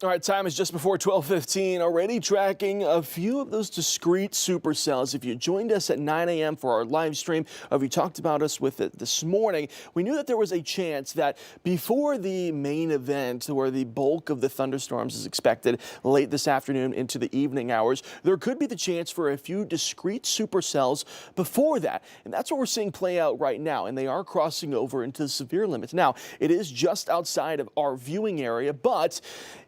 All right, time is just before 12:15. Already tracking a few of those discrete supercells. If you joined us at 9 a.m. for our live stream, or if you talked about us with it this morning, we knew that there was a chance that before the main event, where the bulk of the thunderstorms is expected late this afternoon into the evening hours, there could be the chance for a few discrete supercells before that. And that's what we're seeing play out right now. And they are crossing over into the severe limits. Now, it is just outside of our viewing area, but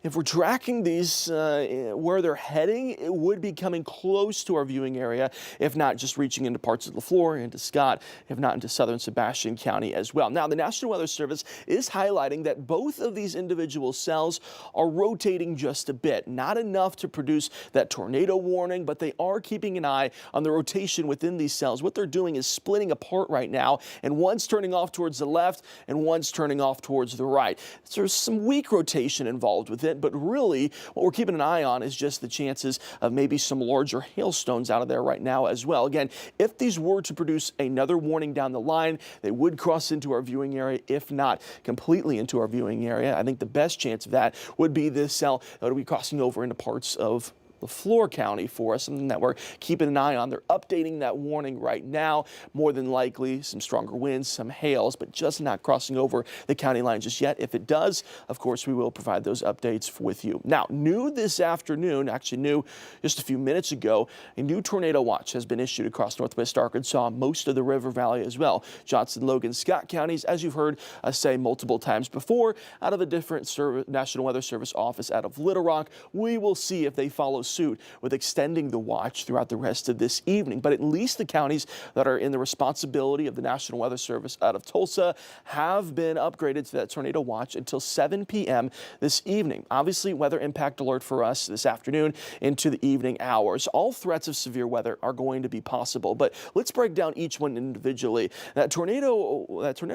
if we're tracking these where they're heading, it would be coming close to our viewing area, if not just reaching into parts of LaFleur, into Scott, if not into southern Sebastian County as well. Now, the National Weather Service is highlighting that both of these individual cells are rotating just a bit. Not enough to produce that tornado warning, but they are keeping an eye on the rotation within these cells. What they're doing is splitting apart right now, and one's turning off towards the left and one's turning off towards the right. So there's some weak rotation involved with it, but really what we're keeping an eye on is just the chances of maybe some larger hailstones out of there right now as well. Again, if these were to produce another warning down the line, they would cross into our viewing area, if not completely into our viewing area. I think the best chance of that would be this cell that would be crossing over into parts of LaFleur County for us, something that we're keeping an eye on. They're updating that warning right now. More than likely some stronger winds, some hails, but just not crossing over the county line just yet. If it does, of course, we will provide those updates with you. Now, new this afternoon, actually new just a few minutes ago, a new tornado watch has been issued across northwest Arkansas, most of the River Valley as well. Johnson, Logan, Scott counties, as you've heard us say multiple times before, out of a different National Weather Service office out of Little Rock. We will see if they follow suit with extending the watch throughout the rest of this evening. But at least the counties that are in the responsibility of the National Weather Service out of Tulsa have been upgraded to that tornado watch until 7 p.m. this evening. Obviously, weather impact alert for us this afternoon into the evening hours. All threats of severe weather are going to be possible, but let's break down each one individually. That tornado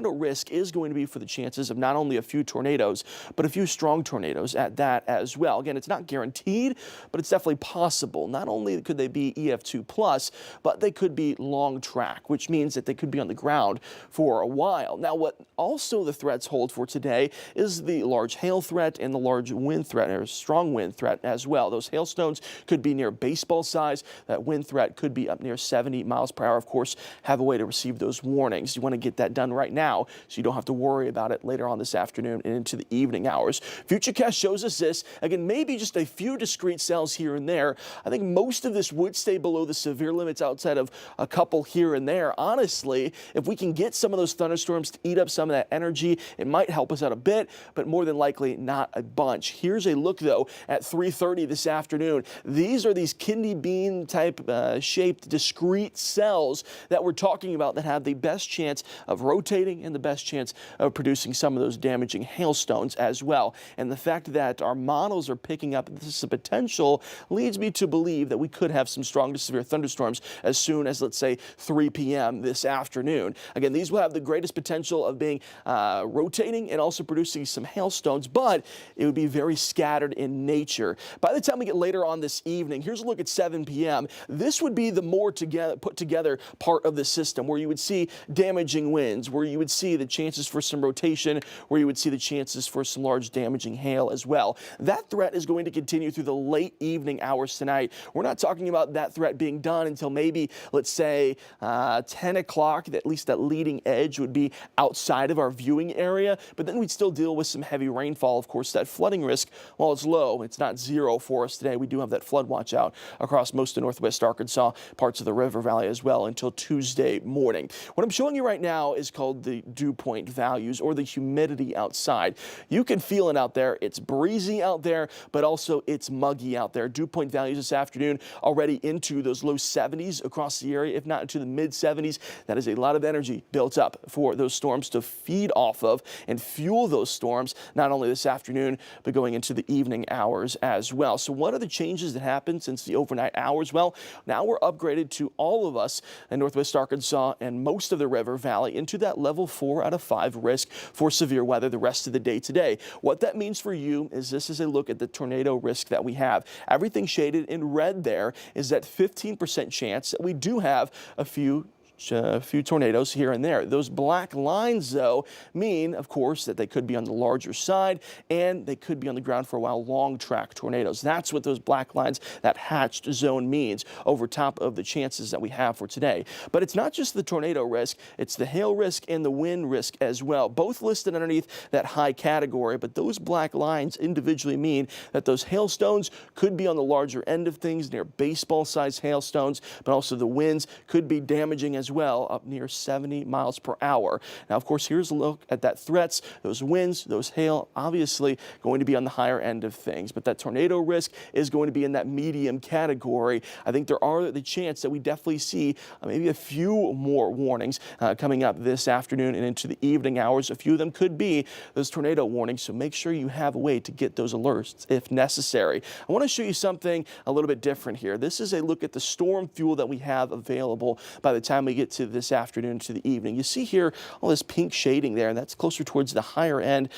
risk is going to be for the chances of not only a few tornadoes, but a few strong tornadoes at that as well. Again, it's not guaranteed, but it's definitely possible. Not only could they be EF2 plus, but they could be long track, which means that they could be on the ground for a while. Now, what also the threats hold for today is the large hail threat and the large wind threat, or strong wind threat as well. Those hailstones could be near baseball size. That wind threat could be up near 70 miles per hour. Of course, have a way to receive those warnings. You want to get that done right now so you don't have to worry about it later on this afternoon and into the evening hours. Futurecast shows us this. Again, maybe just a few discrete cells here and there. I think most of this would stay below the severe limits outside of a couple here and there. Honestly, if we can get some of those thunderstorms to eat up some of that energy, it might help us out a bit, but more than likely not a bunch. Here's a look, though, at 3:30 this afternoon. These are these kidney bean type shaped discrete cells that we're talking about that have the best chance of rotating and the best chance of producing some of those damaging hailstones as well. And the fact that our models are picking up this is a potential leads me to believe that we could have some strong to severe thunderstorms as soon as, let's say, 3 p.m. this afternoon. Again, these will have the greatest potential of being rotating and also producing some hailstones, but it would be very scattered in nature. By the time we get later on this evening, here's a look at 7 p.m. This would be the more put together part of the system, where you would see damaging winds, where you would see the chances for some rotation, where you would see the chances for some large damaging hail as well. That threat is going to continue through the late evening hours tonight. We're not talking about that threat being done until maybe, let's say, 10 o'clock. At least that leading edge would be outside of our viewing area, but then we'd still deal with some heavy rainfall. Of course, that flooding risk, while it's low, it's not zero for us today. We do have that flood watch out across most of northwest Arkansas, parts of the River Valley as well, until Tuesday morning. What I'm showing you right now is called the dew point values, or the humidity outside. You can feel it out there. It's breezy out there, but also it's muggy out there. Dew point values this afternoon already into those low 70s across the area, if not into the mid 70s. That is a lot of energy built up for those storms to feed off of and fuel those storms, not only this afternoon, but going into the evening hours as well. So what are the changes that happened since the overnight hours? Well, now we're upgraded to all of us in northwest Arkansas and most of the River Valley into that level 4 out of 5 risk for severe weather the rest of the day today. What that means for you is this is a look at the tornado risk that we have. Everything shaded in red there is that 15% chance that we do have a few a few tornadoes here and there. Those black lines, though, mean, of course, that they could be on the larger side and they could be on the ground for a while, long track tornadoes. That's what those black lines, that hatched zone means over top of the chances that we have for today. But it's not just the tornado risk, it's the hail risk and the wind risk as well, both listed underneath that high category. But those black lines individually mean that those hailstones could be on the larger end of things, near baseball-sized hailstones, but also the winds could be damaging as well, up near 70 miles per hour. Now, of course, here's a look at that threats. Those winds, those hail, obviously going to be on the higher end of things, but that tornado risk is going to be in that medium category. I think there are the chance that we definitely see maybe a few more warnings coming up this afternoon and into the evening hours. A few of them could be those tornado warnings, so make sure you have a way to get those alerts if necessary. I want to show you something a little bit different here. This is a look at the storm fuel that we have available by the time we get to this afternoon to the evening. You see here all this pink shading there, and that's closer towards the higher end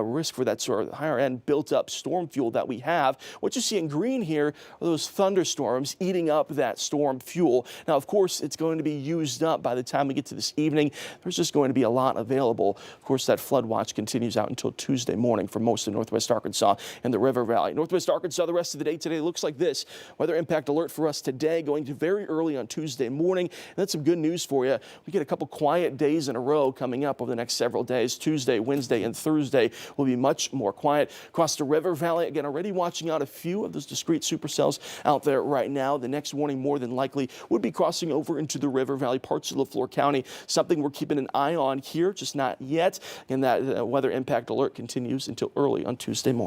risk for that sort of higher end built up storm fuel that we have. What you see in green here are those thunderstorms eating up that storm fuel. Now, of course, it's going to be used up by the time we get to this evening. There's just going to be a lot available. Of course, that flood watch continues out until Tuesday morning for most of northwest Arkansas and the River Valley. Northwest Arkansas, the rest of the day today looks like this. Weather impact alert for us today going to very early on Tuesday morning. And that's some good news for you. We get a couple quiet days in a row coming up over the next several days. Tuesday, Wednesday, and Thursday will be much more quiet. Across the River Valley, again, already watching out a few of those discrete supercells out there right now. The next warning more than likely would be crossing over into the River Valley, parts of LaFleur County. Something we're keeping an eye on here, just not yet. And that weather impact alert continues until early on Tuesday morning.